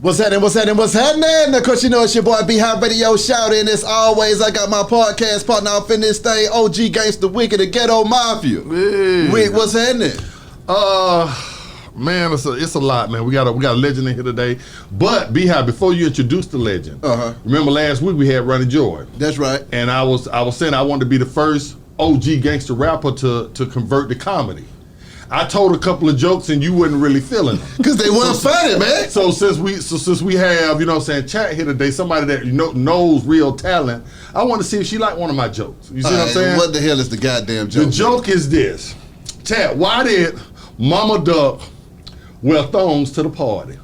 What's happening? Of course, you know it's your boy B-Hop Radio shouting. As always, I got my podcast partner off in this thing, OG Gangsta Wicked, the Ghetto Mafia. Hey. Wait, what's happening? Man, it's a lot, man. We got a legend in here today. But B-Hop, before you introduce the legend, remember last week we had Ronnie Jordan. That's right. And I was saying I wanted to be the first OG gangster rapper to convert to comedy. I told a couple of jokes and you wasn't really feeling them. Because they weren't funny, man. So since we have, you know what I'm saying, chat here today, somebody that knows real talent, I want to see if she liked one of my jokes. You see what I'm saying? What the hell is the goddamn joke? The joke is this. Chat, why did Mama Duck wear thongs to the party?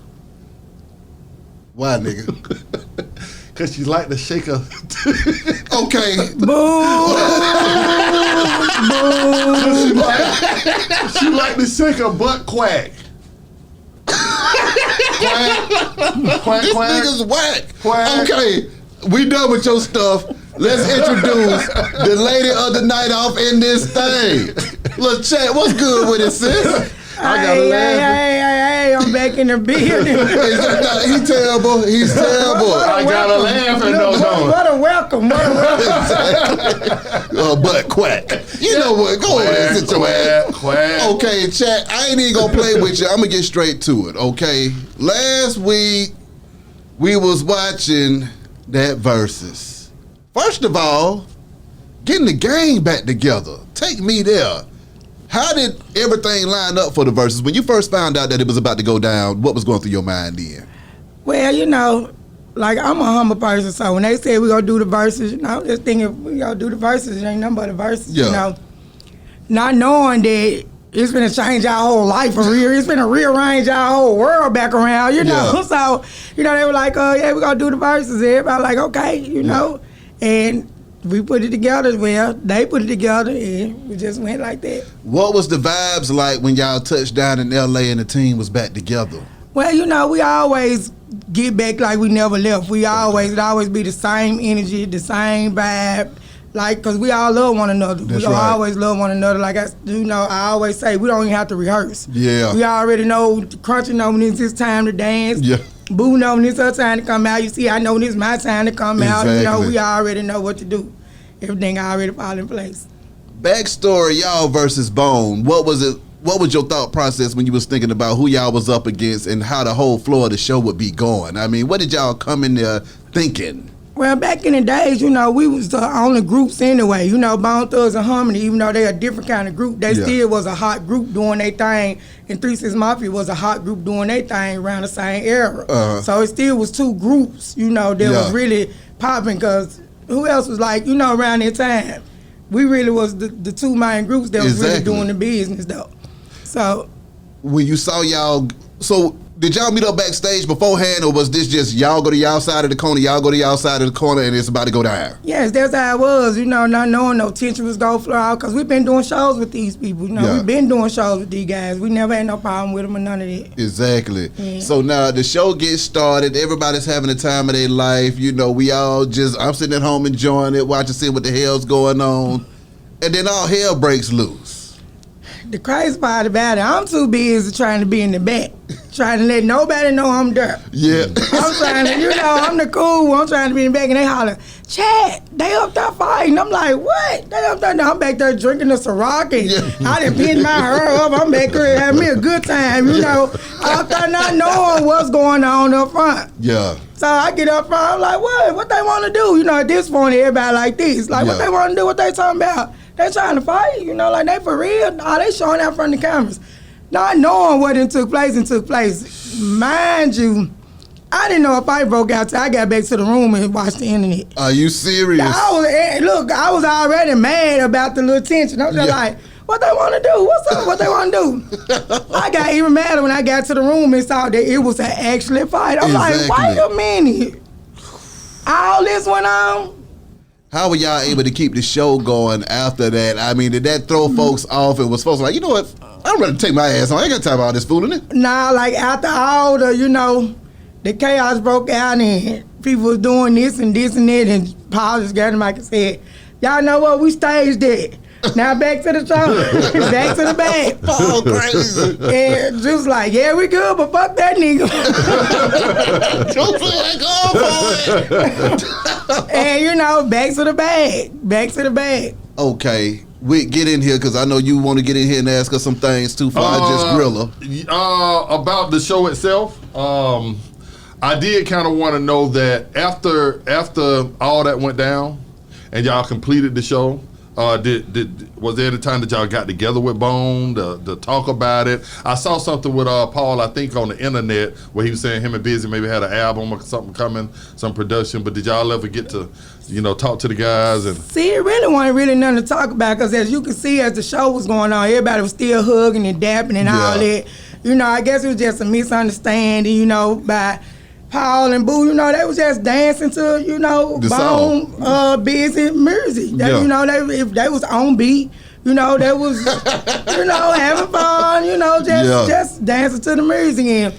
Why, nigga? Because she like to shake her. Okay. Boo! She like to shake her butt quack. Quack. Quack, This quack. nigga's whack. Quack. Okay, we done with your stuff. Let's introduce the lady of the night off in this thing. Look, chat, what's good with it, sis? I gotta laugh. Hey, I'm back in the building. He's terrible. He's terrible. I gotta laugh and no. What a welcome. But quack. You know what? Go ahead. Sit your ass. Quack. Okay, chat, I ain't even gonna play with you. I'm gonna get straight to it, okay? Last week, we was watching that Versus. First of all, getting the gang back together. Take me there. How did everything line up for the Versus? When you first found out that it was about to go down, what was going through your mind then? Well, you know, like I'm a humble person, so when they say we're gonna do the Versus, you know, just thinking we gonna do the Versus, it ain't nothing but the Versus, Yeah. you know. Not knowing that it's gonna change our whole life for real. It's gonna rearrange our whole world back around, you know. Yeah. So, you know, they were like, yeah, we're gonna do the Versus. Everybody like, okay, you know. And we put it together, well, they put it together, and we just went like that. What was the vibes like when y'all touched down in LA and the team was back together? Well, you know, we always get back like we never left. It always be the same energy, the same vibe, like, because we all love one another. That's we right. always love one another. Like, I always say, we don't even have to rehearse. Yeah. We already know, Crunchy know when it's his time to dance. Yeah. Boo know when it's her time to come out. You see, I know when it's my time to come out. You know, Exactly. we already know what to do. Everything already fall in place. Backstory, y'all versus Bone. What was it? What was your thought process when you was thinking about who y'all was up against and how the whole floor of the show would be going? I mean, what did y'all come in there thinking? Well, back in the days, you know, we was the only groups anyway. You know, Bone Thugs and Harmony, even though they a different kind of group, they still was a hot group doing their thing. And 3 6 Mafia was a hot group doing their thing around the same era. So it still was two groups, you know, that was really popping, because who else was like, you know, around that time? We really was the two main groups that was really doing the business, though. So When you saw y'all, so did y'all meet up backstage beforehand, or was this just y'all go to y'all side of the corner, y'all go to y'all side of the corner, and it's about to go down? yes, that's how it was, you know, not knowing no tension was gonna flow out, because we've been doing shows with these people, you know, Yeah. we've been doing shows with these guys. We never had no problem with them or none of that. Exactly. Yeah. So now the show gets started. Everybody's having the time of their life. You know, we all I'm sitting at home enjoying it, watching, seeing what the hell's going on. And then all hell breaks loose. The crazy part about it, I'm too busy trying to be in the back, trying to let nobody know I'm there. Yeah. I'm trying to, you know, I'm the cool one. I'm trying to be in the back, and they holler, Chad, they up there fighting. I'm like, what? They up there? I'm back there drinking the Ciroc, and I done pinned my hair up. I'm back there having me a good time, you know. Up there not knowing what's going on up front. Yeah. So I get up front, I'm like, what they want to do? You know, at this point, everybody like this. Like, what Yeah. they want to do, what they talking about? They trying to fight, you know, like they for real. Nah, they showing out front of the cameras. Not knowing what took place. Mind you, I didn't know a fight broke out till I got back to the room and watched the internet. Are you serious? I was already mad about the little tension. I was just like, what they want to do? What's up? What they want to do? I got even madder when I got to the room and saw that it was an actual fight. I'm like, wait a minute. All this went on? How were y'all able to keep the show going after that? I mean, did that throw folks off and was folks like, you know what? I'm ready to take my ass on. I ain't got time for all this fooling it. Nah, like after all the, you know, the chaos broke out and people was doing this and that, and Paul just got him like and said, y'all know what, we staged it. Now back to the show. Back to the bag. Oh, crazy. And just like, yeah, we good, but fuck that nigga. And you know, back to the bag. Back to the bag. Okay. We get in here because I know you want to get in here and ask us some things too. I just grill her. About the show itself, I did kind of want to know that after all that went down, and y'all completed the show. Was there the time that y'all got together with Bone to talk about it? I saw something with Paul, I think, on the internet where he was saying him and Busy maybe had an album or something coming, some production. But did y'all ever get to, talk to the guys? And see, it really wasn't really nothing to talk about because as you can see, as the show was going on, everybody was still hugging and dapping and all that. I guess it was just a misunderstanding, by Paul and Boo, they was just dancing to, Bone, Busy music. They was on beat, they was, having fun, just dancing to the music. And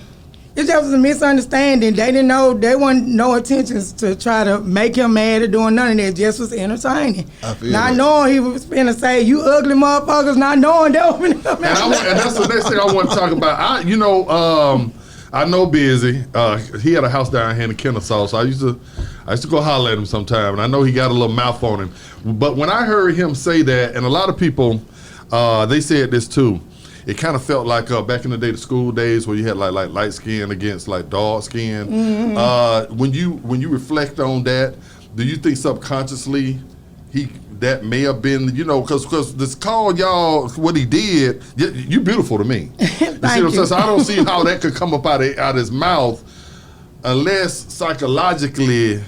it just was a misunderstanding. They didn't know, they wasn't no intentions to try to make him mad or doing none of that. It just was entertaining. Not knowing he was finna say, you ugly motherfuckers, not knowing that was finna and that's the next thing I want to talk about. I know Busy. He had a house down here in Kennesaw, so I used to go holler at him sometime, and I know he got a little mouth on him. But when I heard him say that, and a lot of people, they said this too, it kind of felt like back in the day, the school days where you had like light skin against like dark skin. Mm-hmm. When you reflect on that, do you think subconsciously that may have been, because this call y'all, what he did, you beautiful to me. You see what I'm saying? So I don't see how that could come up out of his mouth unless psychologically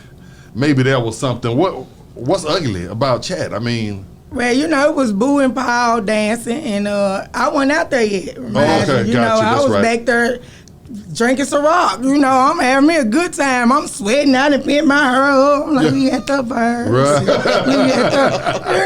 maybe there was something. What's ugly about Chad? I mean... Well, it was Boo and Paul dancing, and I wasn't out there yet. Okay, gotcha. I was back there drinking Ciroc. I'm having me a good time. I'm sweating out and pin my hair up. I'm like, we at the birds. Right.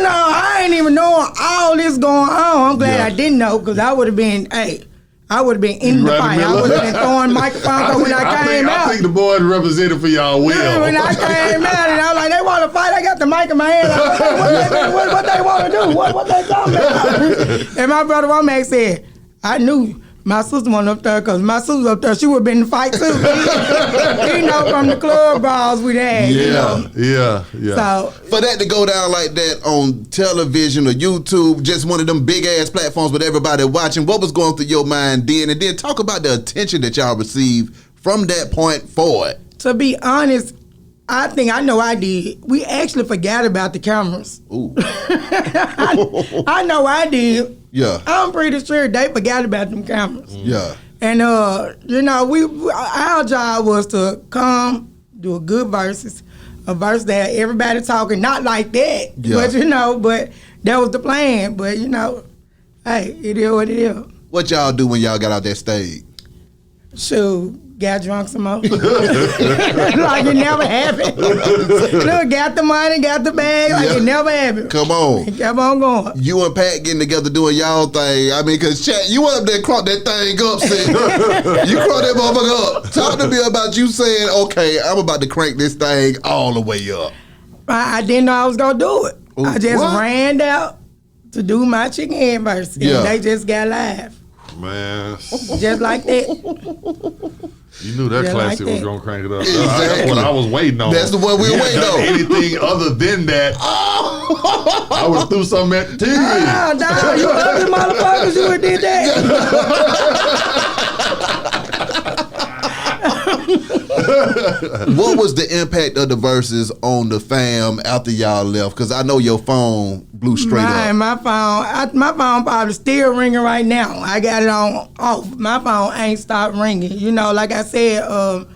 I ain't even knowing all this going on. I'm glad I didn't know because I would have been, I would have been in the fight. I would have been throwing microphones when I came out. I think the boys represented for y'all well. Yeah, when I came out and I was like, they want to fight. I got the mic in my hand. What they want to do? What they talking about? And my brother Womack said, I knew my sister wasn't up there because my sister was up there. She would have been in the fight too. From the club brawls we had. Yeah. So for that to go down like that on television or YouTube, just one of them big ass platforms with everybody watching, what was going through your mind then? And then talk about the attention that y'all received from that point forward. To be honest, I think I know I did. We actually forgot about the cameras. Ooh. I know I did. Yeah. I'm pretty sure they forgot about them cameras. Yeah. And our job was to come do a good verses, a verse that everybody talking, not like that, but that was the plan. But hey, it is what it is. What y'all do when y'all got out that stage? Shoot. Got drunk some more. Like it never happened. Look, got the money, got the bag, like it never happened. Come on. It kept on going. You and Pat getting together doing y'all thing. I mean, because Chat, you went up there and cranked that thing up, saying, you cranked that motherfucker up. Talk to me about you saying, okay, I'm about to crank this thing all the way up. I didn't know I was going to do it. Ooh, I just ran out to do my chicken head verse. And they just got live. Man. Just like that. You knew that classic was going to crank it up. Exactly. That's what I was waiting on. That's the one we were waiting on. Anything other than that, I would have threw something at the TV. Nah, you ugly motherfuckers, you would did that. What was the impact of the verses on the fam after y'all left? Because I know your phone blew straight up. My phone probably still ringing right now. I got it on off. My phone ain't stopped ringing. Like I said,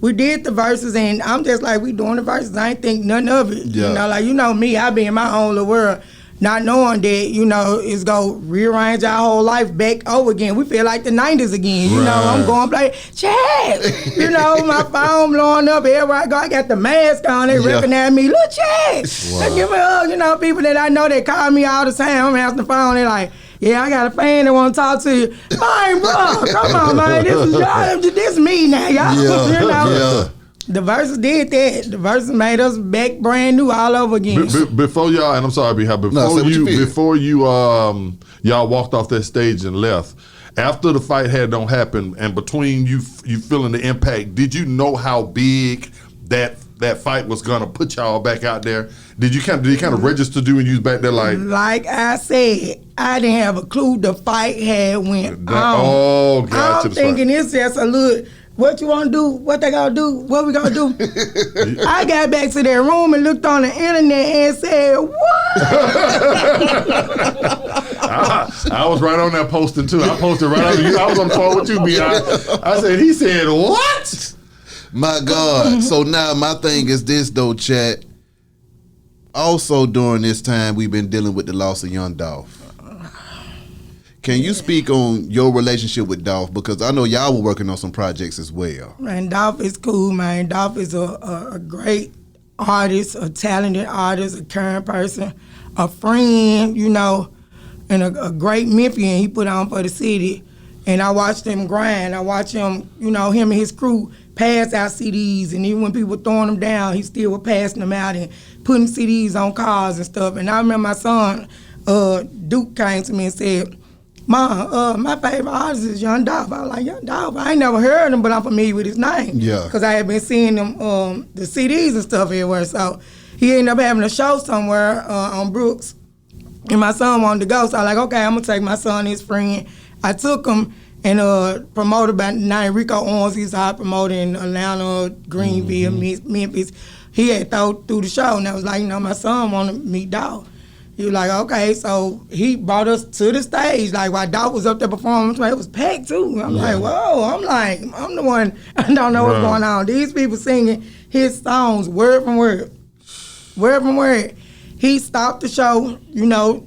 we did the verses, and I'm just like, we doing the verses. I ain't think nothing of it. Yeah. Me, I be in my own little world. Not knowing that, it's going to rearrange our whole life back over again. We feel like the 90s again. I'm going to play, Chad. My phone blowing up everywhere I go. I got the mask on. They recognize me. Look, Chad. Wow. They give me a hug. People that I know, they call me all the time. I'm answering the phone. They're like, yeah, I got a fan that want to talk to you. Man, bro, come on, man. This is me now, y'all. Yeah. The Versus did that. The Versus made us back brand new all over again. Before y'all, and I'm sorry, before you y'all walked off that stage and left, after the fight don't happen, and between you feeling the impact, did you know how big that fight was gonna put y'all back out there? Did you kind of register when you was back there like I said, I didn't have a clue the fight had went on. Oh, gotcha. I'm thinking it's just a little. What you want to do? What they gonna do? What we gonna do? I got back to their room and looked on the internet and said, "What?" I was right on that posting too. I posted right over you. I was on the phone with you, B.I. I said, he said, "What?" My God. So now my thing is this though, chat. Also during this time, we've been dealing with the loss of young Dolph. Can you speak on your relationship with Dolph? Because I know y'all were working on some projects as well. Man, Dolph is cool, man. Dolph is a great artist, a talented artist, a caring person, a friend, you know, and a great Memphian he put on for the city. And I watched him grind. I watched him, you know, him and his crew pass out CDs. And even when people were throwing them down, he still was passing them out and putting CDs on cars and stuff. And I remember my son, Duke, came to me and said, "Mom, my favorite artist is Young Dolph." I was like, "Young Dolph? I ain't never heard him, but I'm familiar with his name." Yeah. Because I had been seeing them, the CDs and stuff everywhere. So he ended up having a show somewhere on Brooks. And my son wanted to go. So I was like, okay, I'm going to take my son and his friend. I took him and promoted by named Rico Owens. He's a hot promoter in Atlanta, Greenville, Memphis. He had through the show. And I was like, you know, my son wanted to meet Dolph. He was like, okay, so he brought us to the stage. Like, while Dolph was up there performing, it was packed too. I'm like, whoa, I'm the one, I don't know what's going on. These people singing his songs word from word. Word from word. He stopped the show, you know,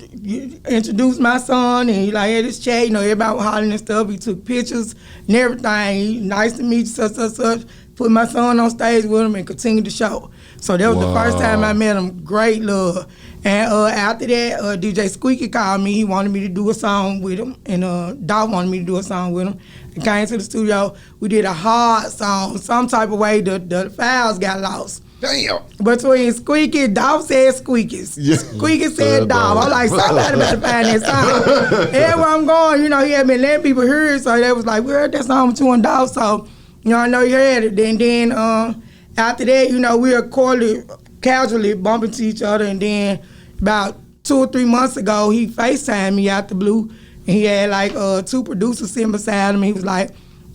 introduced my son, and he like, hey, this chat, you know, everybody was hollering and stuff. He took pictures and everything. He, nice to meet you, such. Put my son on stage with him and continued the show. So that was the first time I met him. Great love. And after that, DJ Squeaky called me. He wanted me to do a song with him, and Dolph wanted me to do a song with him. He came to the studio. We did a hard song. Some type of way the files got lost. Damn. Between Squeaky, Dolph said Squeakies. Yeah. Squeaky said Dolph. I'm like, somebody better find that song. Everywhere I'm going, you know, he had been letting people hear it, so they was like, we heard that song with you and Dolph, so, you know, I know you heard it. Then after that, you know, we were casually bumping to each other, and then about 2 or 3 months ago, he FaceTimed me out the blue, and he had like 2 producers sitting beside him. He was like,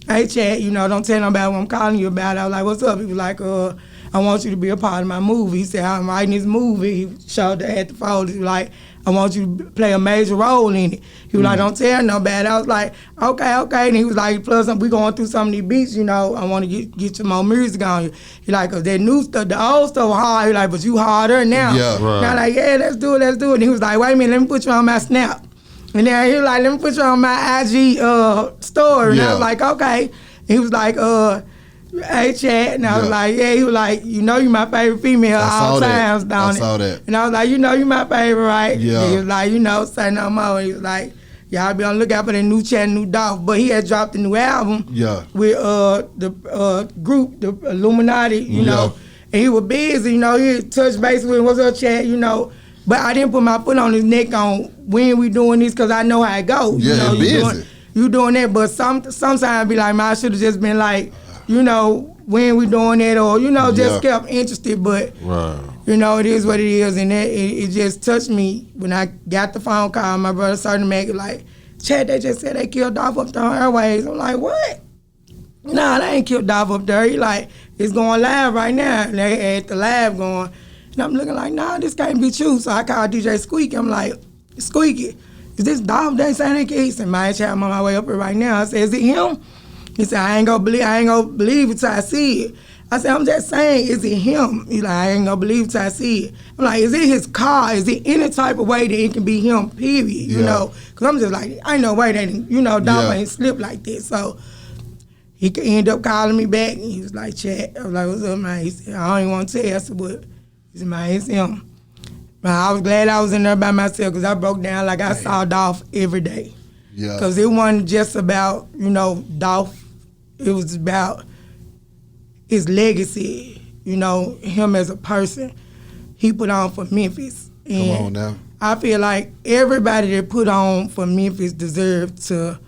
hey, Chad, you know, don't tell nobody what I'm calling you about. I was like, what's up? He was like, I want you to be a part of my movie. He said, I'm writing this movie. He showed at the folder. He was like, I want you to play a major role in it. He was like, don't tell nobody. I was like, okay. And he was like, plus we going through some of these beats, you know, I want to get some more music on you. He like, cause that new stuff, the old stuff hard. He like, but you harder now. Yeah, right. And I like, yeah, let's do it. And he was like, wait a minute, let me put you on my Snap. And then he was like, let me put you on my IG story. And I was like, okay. And he was like, hey, Chad. And I was like, yeah. He was like, you know you my favorite female all times, don't it? I saw that. And I was like, you know you my favorite, right? Yeah. And he was like, you know, say no more. He was like, y'all be on the lookout for the new Chad, new Dolph. But he had dropped a new album with the group, the Illuminati, you know. And he was busy, you know. He had touched base with him, what's up, Chad, you know. But I didn't put my foot on his neck on when we doing this, because I know how it goes. Yeah, you know, you doing that. But sometimes I be like, man, I should have just been like, you know, when we doing that, or, you know, just kept interested. But, you know, it is what it is. And it just touched me when I got the phone call. My brother started to make it like, Chad, they just said they killed Dolph up there on Airways. I'm like, what? Nah, they ain't killed Dolph up there. He like, it's going live right now. And they had the live going. And I'm looking like, nah, this can't be true. So I called DJ Squeaky. I'm like, Squeaky, is this Dolph? They saying they killed? He said, man, I'm on my way up here right now. I said, is it him? He said, I ain't gonna believe it till I see it. I said, I'm just saying, is it him? He like, I ain't gonna believe it till I see it. I'm like, is it his car? Is it any type of way that it can be him, period? You know? Because I'm just like, I ain't no way that, you know, Dolph ain't slipped like this. So he could end up calling me back, and he was like, Chad. I was like, what's up, man? He said, I don't even want to tell you. I said, what? He said, man, it's him. Man, I was glad I was in there by myself, because I broke down like I saw Dolph every day. Yeah. Because it wasn't just about, you know, Dolph. It was about his legacy, you know, him as a person, he put on for Memphis. And Come on now. I feel like everybody that put on for Memphis deserves to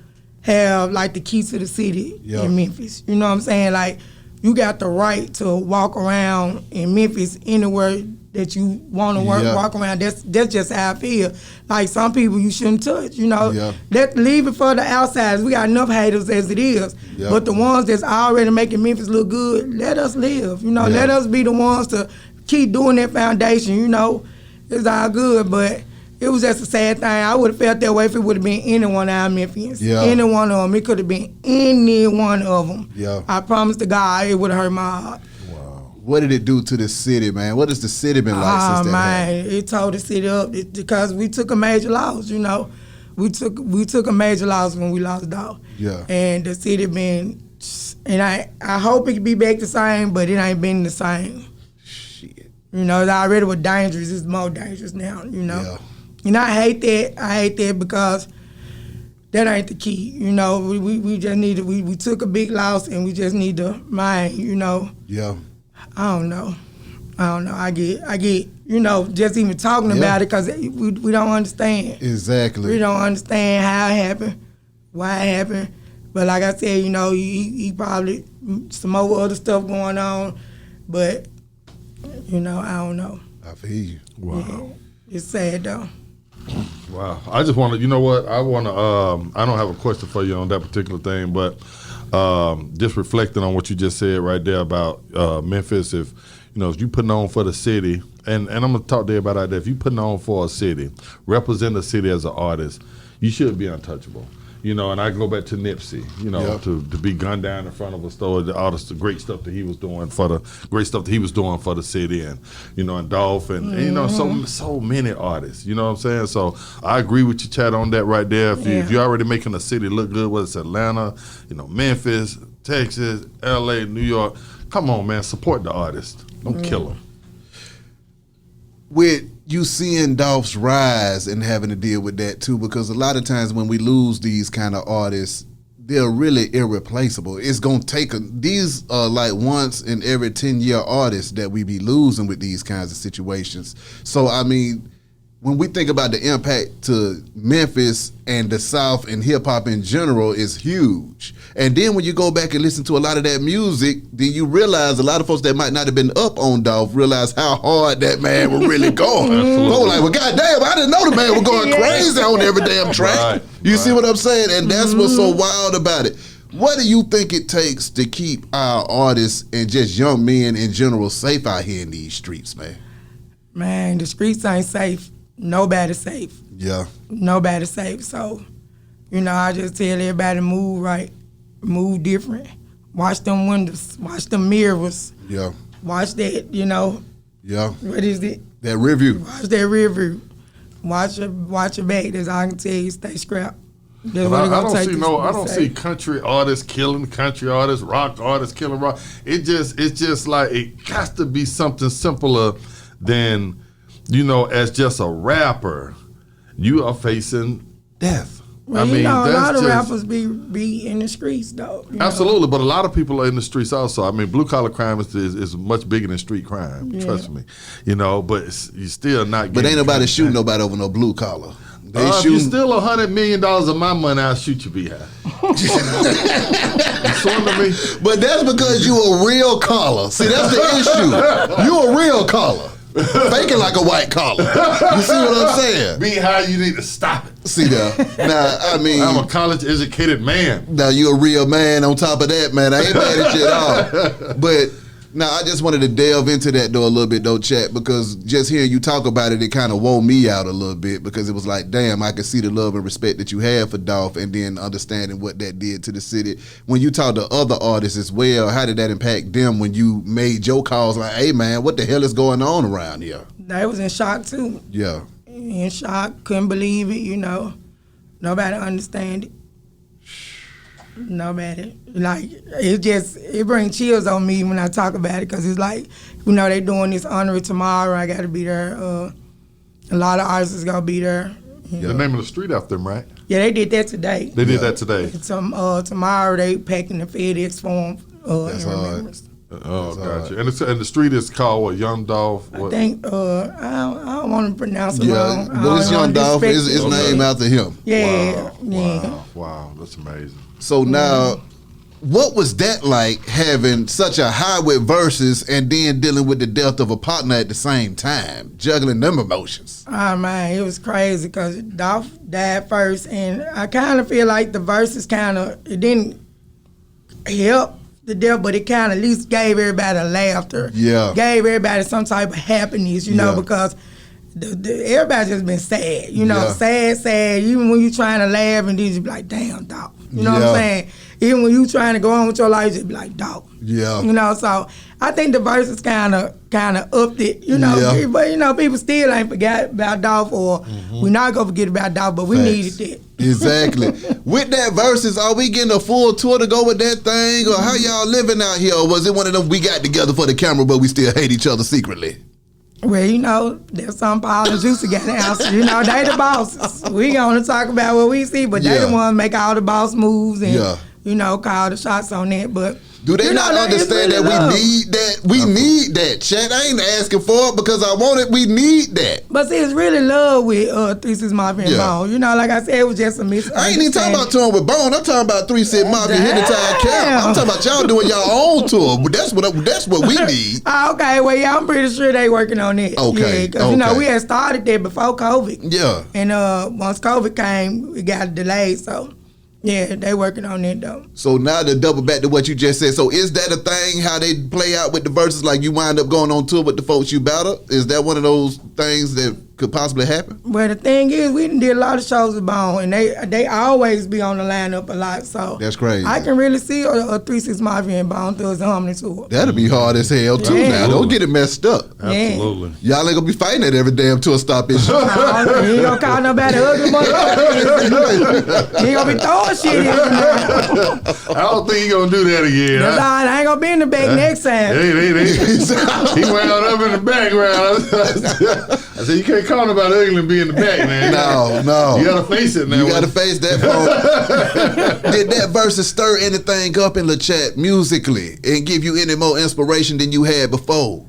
have like the key to the city in Memphis. You know what I'm saying? Like, you got the right to walk around in Memphis anywhere that you want to walk around. That's just how I feel. Like, some people you shouldn't touch, you know. Leave it for the outsiders. We got enough haters as it is. But the ones that's already making Memphis look good, let us live. You know, let us be the ones to keep doing that foundation, you know. It's all good, but it was just a sad thing. I would have felt that way if it would have been any one of our Memphians. Any one of them. It could have been any one of them. I promise to God, it would have hurt my heart. Wow. What did it do to the city, man? What has the city been like since that happened? It tore the city up because we took a major loss, you know. We took a major loss when we lost Dolph. And the city been, and I hope it can be back the same, but it ain't been the same. You know, it already was dangerous. It's more dangerous now, you know. And I hate that. I hate that because that ain't the key. You know, we just need to, we took a big loss and we just need to mind, you know. I don't know. I get, you know, just even talking about it because we don't understand. Exactly. We don't understand how it happened, why it happened. But like I said, you know, he probably some more other stuff going on, but you know, I don't know. I feel you. Wow. Yeah, it's sad though. Wow. I just want to, you know what? I want to, I don't have a question for you on that particular thing, but just reflecting on what you just said right there about Memphis, if you putting on for the city, and I'm going to talk to everybody out there, if you putting on for a city, represent the city as an artist, you should be untouchable. You know, and I go back to Nipsey, you know, to be gunned down in front of a store, the great stuff that he was doing for the city, and you know, and Dolph, and you know, so many artists. You know what I'm saying? So I agree with you, Chad, on that right there. If you're already making a city look good, whether it's Atlanta, you know, Memphis, Texas, LA, New York, come on, man, support the artist. Don't kill them. With you seeing Dolph's rise and having to deal with that too, because a lot of times when we lose these kind of artists, they're really irreplaceable. It's gonna take these are like once in every 10-year artists that we be losing with these kinds of situations. So I mean, when we think about the impact to Memphis and the South and hip hop in general is huge. And then when you go back and listen to a lot of that music, then you realize a lot of folks that might not have been up on Dolph realize how hard that man was really going. People like, well, goddamn, I didn't know the man was going crazy on every damn track. You see what I'm saying? And that's what's so wild about it. What do you think it takes to keep our artists and just young men in general safe out here in these streets, man? Man, the streets ain't safe. Nobody's safe. Nobody's safe. So, you know, I just tell everybody to move right, move different. Watch them windows, watch them mirrors. Watch that, you know. What is it? That rear view. Watch that rear view. Watch your back. That's all I can tell you. Stay scrapped. I don't see country artists killing country artists, rock artists killing rock. It's just like it has to be something simpler than, you know, as just a rapper, you are facing death. Well, I mean, a lot of rappers be in the streets, though. Absolutely, but a lot of people are in the streets also. I mean, blue-collar crime is much bigger than street crime, trust me. You know, but you're still not getting... But ain't nobody shooting nobody over no blue-collar. If you steal $100 million of my money, I'll shoot you behind. You swindle me? But that's because you a real collar. See, that's the issue. You a real collar. Faking like a white collar. You see what I'm saying? Be how you need to stop it. See that? Now, I mean, I'm a college-educated man. Now you a real man. On top of that, man, I ain't mad at you at all. But now I just wanted to delve into that though a little bit though, Chat, because just hearing you talk about it, it kind of wore me out a little bit because it was like, damn, I could see the love and respect that you have for Dolph, and then understanding what that did to the city. When you talk to other artists as well, how did that impact them when you made your calls like, hey man, what the hell is going on around here? They was in shock too. In shock, couldn't believe it, you know. Nobody understand it. Nobody. Like, it brings chills on me when I talk about it, because it's like, you know, they doing this honorary tomorrow. I got to be there. A lot of artists is going to be there. The name of the street after them, right? Yeah, they did that today. They did that today. Tomorrow they packing the FedEx form. That's hard. Oh, gotcha. And the street is called what? Young Dolph? What? I think I don't want to pronounce it Yeah, wrong. but it's Young Dolph. It's named after him. Yeah, yeah. Wow, that's amazing. So now, what was that like having such a high with verses and then dealing with the death of a partner at the same time, juggling them emotions? Oh man, it was crazy because Dolph died first, and I kind of feel like the verses it didn't help the death, but it kind of at least gave everybody a laughter. Yeah. Gave everybody some type of happiness, you know, because everybody just been sad, you know, sad. Even when you trying to laugh and then you be like, damn, Dolph. You know what I'm saying? Even when you trying to go on with your life, you just be like, Dolph. Yeah. You know, so I think the verses kind of upped it, you know. Yeah. But, you know, people still ain't forgot about Dolph, or we're not going to forget about Dolph, but we needed that. Exactly. With that verses, are we getting a full tour to go with that thing, or how y'all living out here? Or was it one of them we got together for the camera, but we still hate each other secretly? Well, you know, there's some Paul and Juicy got the answer. You know, they the bosses. We gonna talk about what we see, but they the ones make all the boss moves and, you know, call the shots on that. But do they not understand that we need that? We need that, Chat. I ain't asking for it because I want it. We need that. But see, it's really love with 3 6 Mafia and Bone. You know, like I said, it was just a misunderstanding. I ain't even talking about touring with Bone. I'm talking about 3 6 Mafia hit the time camp. I'm talking about y'all doing y'all own tour. But that's what we need. Okay, well, yeah, I'm pretty sure they working on it. Okay, because you know we had started there before COVID. Yeah. And once COVID came, it got delayed. So. Yeah, they working on it though. So now to double back to what you just said, so is that a thing, how they play out with the verses, like you wind up going on tour with the folks you battle? Is that one of those things that could possibly happen? Well, the thing is, we did a lot of shows with Bone, and they always be on the lineup a lot, so that's crazy. I can really see a 3 6 Mafia and Bone Thugs and Harmony tour. That'll be hard as hell too now. Don't get it messed up. Absolutely. Y'all ain't gonna be fighting at every damn tour stop issue. You ain't gonna call nobody ugly motherfucker. You ain't gonna be throwing shit in I don't think he gonna do that again. That's all right. I ain't gonna be in the back next time. He wound up in the background. I said, you can't call nobody ugly and be in the back, man. No. You gotta face it now. You gotta face that phone. Did that versus stir anything up in the chat musically and give you any more inspiration than you had before?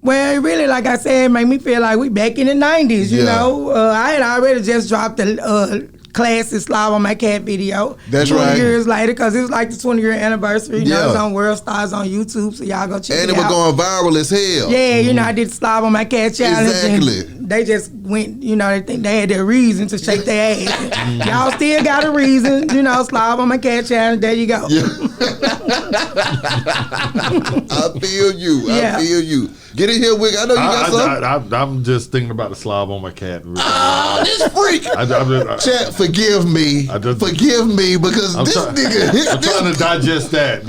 Well, it really, like I said, made me feel like we back in the 90s, you know. I had already just dropped the classic Slob on My Cat video. That's 20 years later, because it was like the 20-year anniversary. You know, it's on World Stars on YouTube, so y'all go check it out. And it was going viral as hell. Yeah, you know, I did Slob on My Cat challenge. Exactly. And they just went, you know, they think they had their reason to shake their ass. Y'all still got a reason, you know, Slob on My Cat challenge. There you go. Yeah. I feel you. I feel you. Get in here, Wick. I know you got something. I'm just thinking about the Slob on My Cat. Oh, this freak. Chat, forgive me. Forgive me because this nigga. I'm trying to digest that.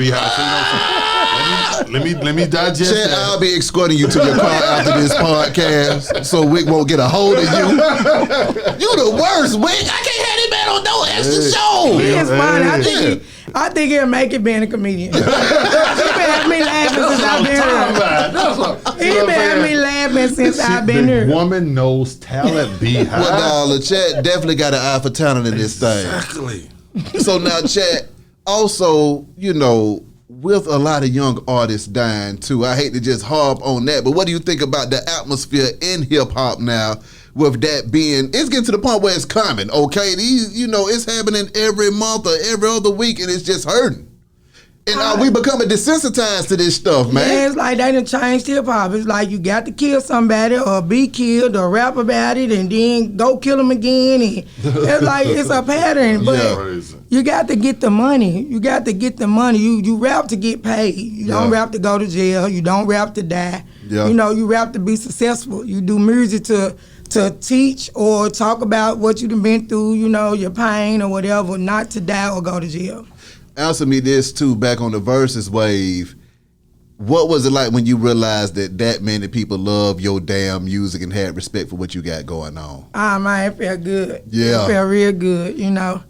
Let me digest Chat, that. I'll be escorting you to your car after this podcast so Wick won't get a hold of you. You the worst, Wick. I can't have this man on no extra show. He is funny. I think he'll make it being a comedian. He been having me laughing since I've been here. He been having me laughing since I've been here. Woman knows talent be high. Well, the Chat definitely got an eye for talent in this thing. Exactly. So now, Chat, also, you know, with a lot of young artists dying too, I hate to just harp on that, but what do you think about the atmosphere in hip hop now? With that being, it's getting to the point where it's coming, okay? These, you know, it's happening every month or every other week, and it's just hurting. And are we becoming desensitized to this stuff, man? Yeah, it's like they done changed hip hop. It's like you got to kill somebody or be killed or rap about it and then go kill them again. And it's like it's a pattern, but you got to get the money. You got to get the money. You rap to get paid. You don't rap to go to jail. You don't rap to die. You know, you rap to be successful. You do music to teach or talk about what you've been through, you know, your pain or whatever, not to die or go to jail. Answer me this too, back on the versus wave. What was it like when you realized that many people love your damn music and had respect for what you got going on? Man, it felt good. Yeah. It felt real good, you know.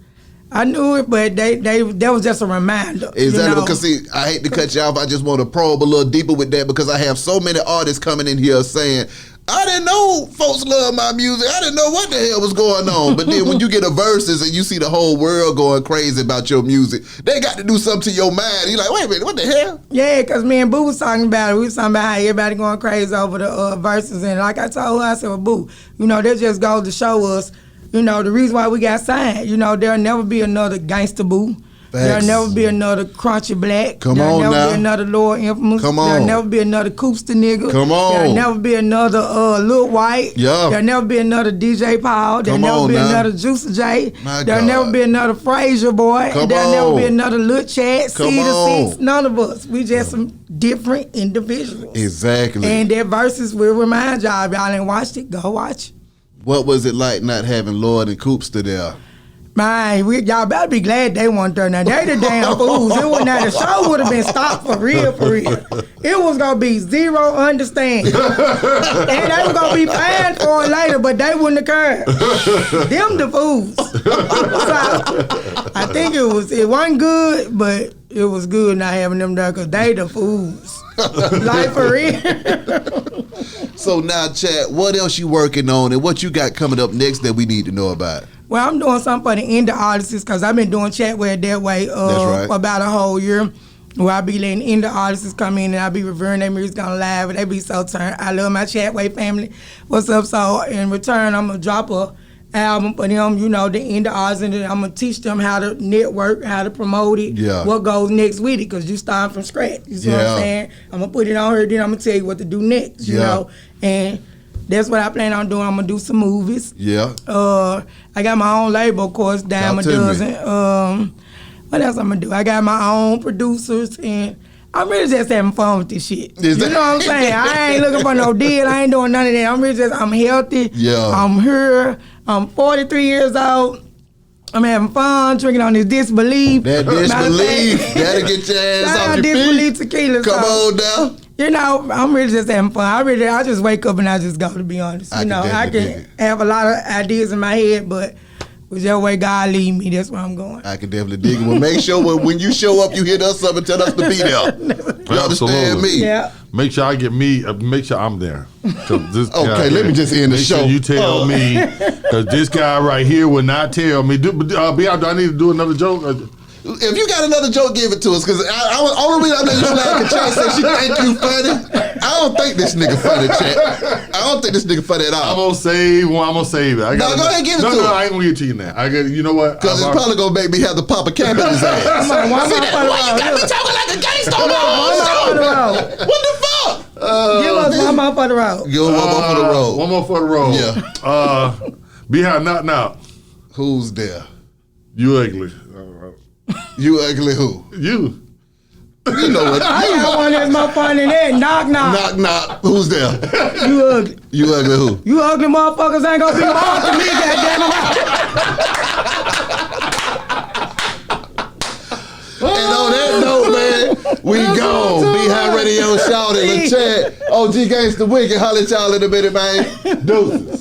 I knew it, but that was just a reminder. Exactly, you know? because see, I hate to cut you off. I just want to probe a little deeper with that because I have so many artists coming in here saying, I didn't know folks love my music. I didn't know what the hell was going on. But then when you get a verses and you see the whole world going crazy about your music, they got to do something to your mind. You're like, wait a minute, what the hell? Yeah, because me and Boo was talking about it. We was talking about how everybody going crazy over the verses. And like I told her, I said, well, Boo, that just goes to show us, the reason why we got signed. There'll never be another Gangsta Boo. Facts. There'll never be another Crunchy Black. Come There'll on never now. be another Lord Infamous. Come on. There'll never be another Coopster nigga. Come on. There'll never be another Lil White. Yeah. There'll never be another DJ Paul. There'll Come never on be now. another Juicy J. My There'll God. never be another Frazier boy. Come There'll never be on. another Lil Chat, Come C to on. 6. None of us. We just some different individuals. Exactly. And their verses will remind y'all. If y'all ain't watched it, go watch it. What was it like not having Lord and Coopster there? Man, y'all better be glad they weren't there. Now, they the damn fools. It would not, the show would have been stopped for real, for real. It was going to be zero understanding. And they were going to be fined for it later, but they wouldn't have cared. Them the fools. So, I think it wasn't good, but it was good not having them there because they the fools. Like, for real. So now, Chad, what else you working on and what you got coming up next that we need to know about? Well, I'm doing something for the indie artists because I've been doing Chatware that way That's right. for about a whole year. Where I be letting indie artists come in and I be reviewing their music on live and they be so turned. I love my Chatway family. What's up? So in return, I'm gonna drop a album for them, the indie artists, and then I'm gonna teach them how to network, how to promote it, Yeah. what goes next with it, because you starting from scratch. You see what Yeah. I'm saying? I'm gonna put it on her, then I'm gonna tell you what to do next, you Yeah. know? And that's what I plan on doing. I'm gonna do some movies. Yeah. I got my own label, of course, Dime Talk a to me. Dozen. What else I'm gonna do? I got my own producers, and I'm really just having fun with this shit. Is You that- know what I'm saying? I ain't looking for no deal. I ain't doing none of that. I'm healthy. Yeah. I'm here. I'm 43 years old. I'm having fun drinking on this disbelief. That Matter of disbelief. fact- That'll get your ass Shout off out your disbelief feet. tequila. Come so, on now. I'm really just having fun. I just wake up and I just go, to be honest. I I can definitely dig can it. have a lot of ideas in my head, but whichever way God lead me, that's where I'm going. I can definitely dig it. Well, make sure when you show up, you hit us up and tell us to be there. You understand me? Yeah. Make sure I get me. Make sure I'm there. 'Cause this guy Okay, let me just end the make sure show. you tell me, because this guy right here will not tell me. Do I need to do another joke? If you got another joke, give it to us. Because only reason I know you slapping Chat said she think you funny. I don't think this nigga funny, Chat. I don't think this nigga funny at I'm all. gonna save one. I'm gonna save it. I No, go ahead and give it to No, him. I ain't gonna give it to you now. You know what? Because it's probably going to make me have to pop a cap in his ass. Come on, one more for the road. talking like a gangster on One more for the road. What the fuck? Give us one more for the road. Give him one more for the road. One more for the road. Yeah. Behind not. Who's there? You ugly. You ugly who? You. You know what? I got one that's more fun than that. Knock, knock. Knock, knock. Who's there? You ugly. You ugly who? You ugly motherfuckers ain't gonna be hard to me, goddammit. And on that note, man, we gone. Behind Radio Shout it. Chat. OG Gangsta Wicked. Holla at y'all in a minute, man. Deuces.